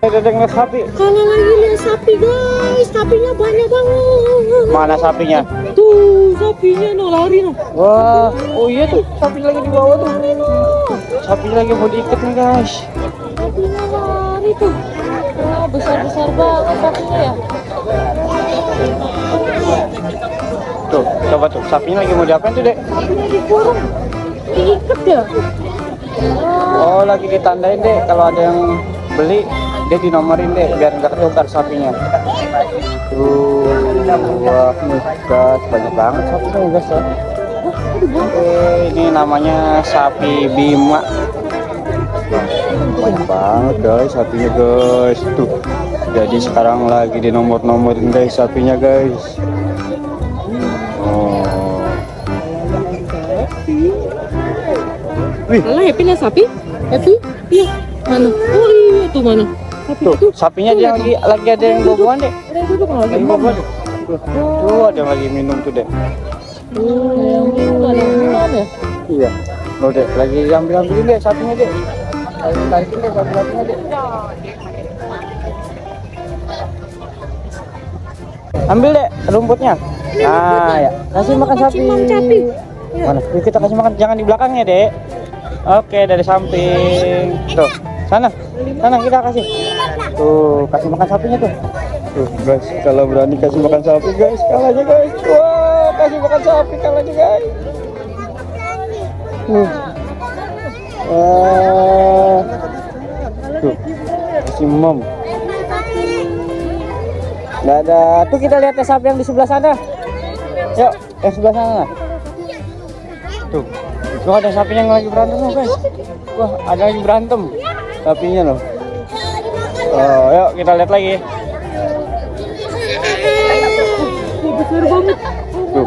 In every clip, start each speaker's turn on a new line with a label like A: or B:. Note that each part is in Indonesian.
A: Ada dengar sapi.
B: Kalau lagi lihat sapi guys, sapinya banyak banget.
A: Mana sapinya?
B: Tuh sapinya no lari no.
A: Wah, oh iya tuh sapi lagi di bawah tuh. Sapi lagi mau diikat nih guys.
B: Sapinya lari tuh. Wah besar banget sapinya ya.
A: Tuh, coba tuh sapinya lagi mau diapain tuh dek?
B: Sapinya dikurung, diikat ya.
A: Oh lagi ditandain dek, kalau ada yang beli dia dinomorin deh biar nggak ketukar sapinya. Wah nih guys, banyak banget sapinya guys ya. Ini namanya sapi Bima. Banyak banget guys sapinya guys. Tuh, jadi sekarang lagi di nomor-nomorin guys sapinya guys. Oh. Wih,
B: Happy lihat sapi? Happy? Iya. Mana? Oh iya tuh mana?
A: tuh sapinya dia lagi ada yang boboan deh. Lagi boboan. Tuh ada yang lagi minum tuh deh.
B: Yang minum ada yang minum ya?
A: Iya. Lo deh lagi ambilin deh sapinya deh. Tarikin deh sapinya deh. Ambil deh rumputnya. Nah ya, kasih makan sapi. Mana? Yuk kita kasih makan, jangan di belakangnya dek. Oke dari samping. Tuh sana kita kasih. Tuh kasih makan sapinya tuh. Tuh guys, kalau berani kasih makan sapi guys, kalah aja guys. Wah kasih makan sapi kalah aja guys. Tuh kasih mom. Nggak ada. Tuh kita lihat sapi yang di sebelah sana. Yuk, yang sebelah sana. Tuh, tuh ada sapinya yang lagi berantem loh guys. Wah, ada lagi berantem sapinya loh. Oh, yuk kita lihat lagi. Tuh,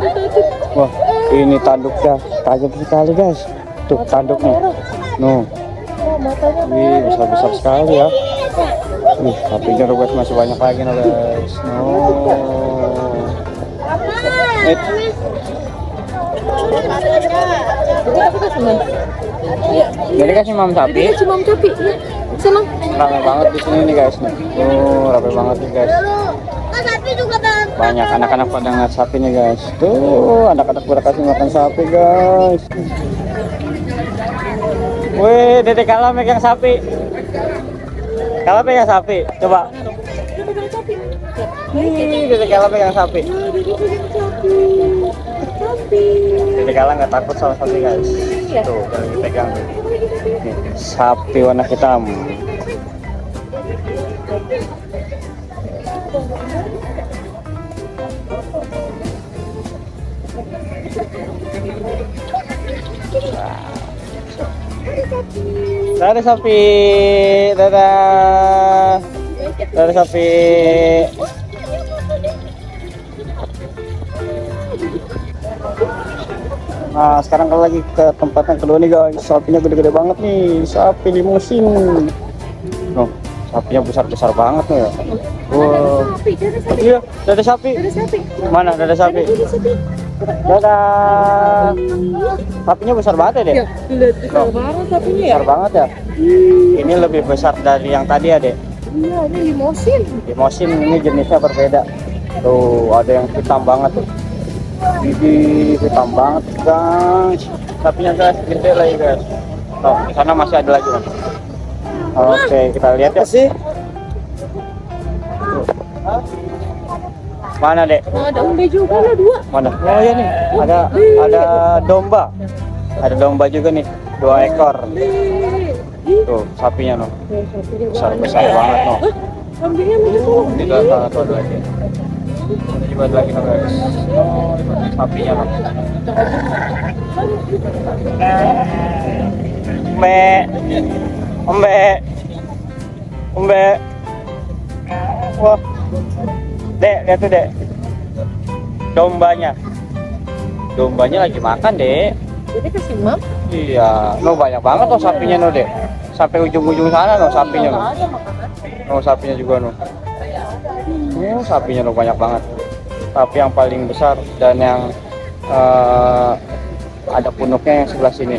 A: wah ini tanduknya tajam sekali guys. Tuh tanduknya. No. Wih, besar sekali ya. Nih, sapinya guys masih banyak lagi no guys. No. Jadi kasih mam sapi.
B: Kasih mam sapi. Senang.
A: Ramai banget di sini nih guys. Tuh, ramai banget nih guys. Banyak anak-anak pada ngeliat sapi nih guys. Tuh, anak-anak pada kasih makan sapi guys. Wih, Dede Kala megang sapi. Kala pegang sapi. Coba. Dede Kala pegang sapi. Dede Kala nggak takut sama sapi guys. Tuh, kalau dipegang nih. Sapi warna hitam. Dadah sapi, dadah sapi. Nah sekarang kalau lagi ke tempat yang kedua nih guys, sapinya gede-gede banget nih, sapi limusin. Oh, sapinya besar banget nih ya. Wow. Iya, dadah sapi. Mana dadah sapi? Dadah. Sapinya besar banget ya deh.
B: Besar banget sapinya ya.
A: Besar banget ya. Ini lebih besar dari yang tadi ya deh.
B: Iya, ini limosin.
A: Limosin ini jenisnya berbeda. Tuh ada yang hitam banget tuh. Ini hitam banget guys. Sapinya guys gede lagi guys. Tuh di sana masih ada lagi kan. Oke kita lihat ya sih. Mana dek?
B: Oh, ada umbe juga lah 2.
A: Mana? Oh ya nih ada domba. Ada domba juga nih 2 ekor. Tuh sapinya no. Besar banget no.
B: Kambingnya mana tuh?
A: Tidak sangat ada lagi. Juga ada lagi no guys. Oh, sapinya no. Umbe. Wah. Dek, lihat tuh dek. Dombanya lagi makan dek.
B: Jadi kasih mam.
A: Iya, no banyak banget no sapinya no dek. Sampai ujung-ujung sana no sapinya no. No sapinya juga no. Sapinya no banyak banget. Sapi yang paling besar dan yang ada punuknya yang sebelah sini.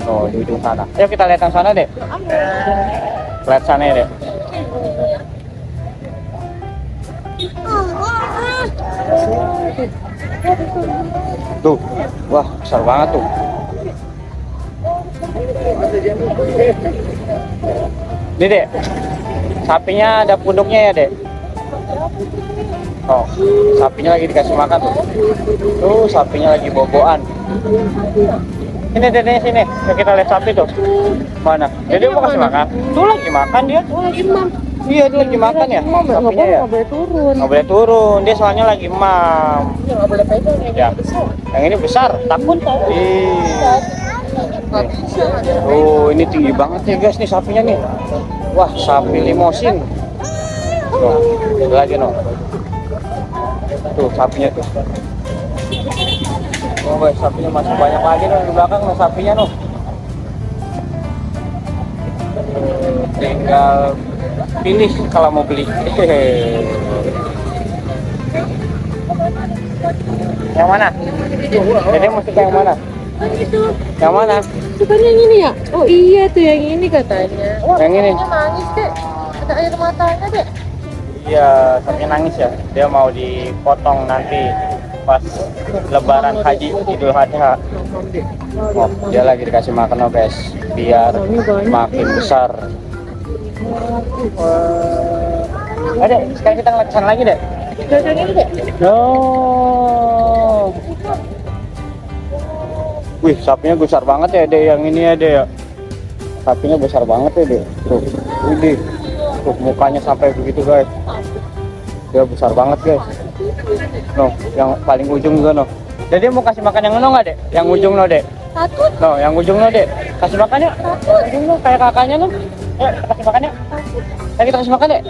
A: Oh di ujung sana. Ayo kita lihat yang sana dek. Lihat sana ya dek. Tuh, wah besar banget tuh. Ini dek, sapinya ada punduknya ya dek. Oh, sapinya lagi dikasih makan tuh. Tuh, sapinya lagi boboan. Sini dek, sini. Yuk kita lihat sapi tuh. Mana? Jadi mau kasih makan? Tuh lagi makan dia.
B: Oh, lagi mam.
A: Iya, dia lagi makan ya. Sapinya ya.
B: Nggak boleh turun.
A: Nggak boleh turun. Dia soalnya lagi mam.
B: Iya, nggak boleh pegang
A: Ya. Yang ini besar, takut. Ih. Oh, ini tinggi banget ya guys nih sapinya nih. Wah, sapi limosin. Tuh, ada lagi no. Tuh sapinya tuh. Oh guys, sapinya masih banyak lagi nih di belakang nih sapinya no. Tinggal pilih kalau mau beli. Yang mana? Jadi mesti yang mana? Yang mana?
B: Bukan yang ini ya? Oh iya tuh yang ini katanya. Wah,
A: Yang ini.
B: sapinya nangis deh. Ada air matanya deh.
A: Iya, sapinya nangis ya. Dia mau dipotong nanti pas Lebaran Haji Idul Adha. Oh, dia lagi dikasih makan oh guys, biar makin besar. Ada, sekarang kita ngeliat sana lagi deh.
B: Yang ini deh.
A: Oh. Wih, sapinya besar banget ya deh yang ini ya deh ya. Sapinya besar banget ya deh. Tuh, ini. Tuh mukanya sampai begitu guys. Dia besar banget guys. No, yang paling ujung juga no. Jadi mau kasih makan yang no nggak dek? Yang ujung no dek?
B: Takut.
A: No, yang ujung no dek. Kasih makan ya? Yang ujung no kayak kakaknya no. Kasih makan ya? Ayo kita kasih makan dek.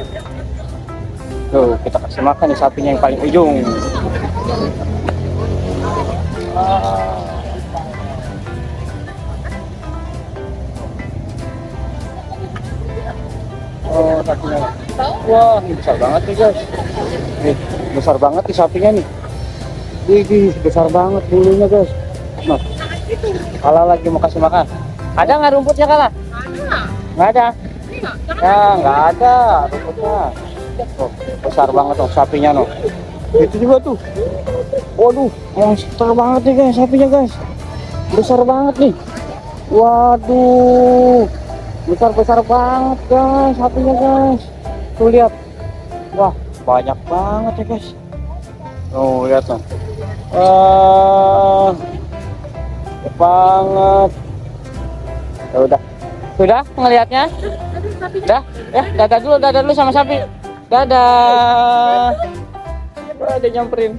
A: Tuh, kita kasih makan nih sapinya yang paling ujung. Oh, sapinya. Wah, ini besar banget nih guys. Nih, besar banget nih sapinya nih. Wih, besar banget bulunya guys. Nah, Kala lagi mau kasih makan. Ada nggak rumputnya Kala? Nggak ada. Ya, nggak ada rumputnya. Oh, besar banget tuh sapinya no. Itu juga tuh. Waduh, monster banget nih guys sapinya guys. Besar banget nih. Waduh. Besar banget guys sapinya guys. Tuh lihat. Wah, banyak banget ya guys. Oh, lihat tuh. Banget. Ya udah. Sudah ngelihatnya? Udah? Ya, dadah dulu sama sapi. Dadah. Ada nyamperin.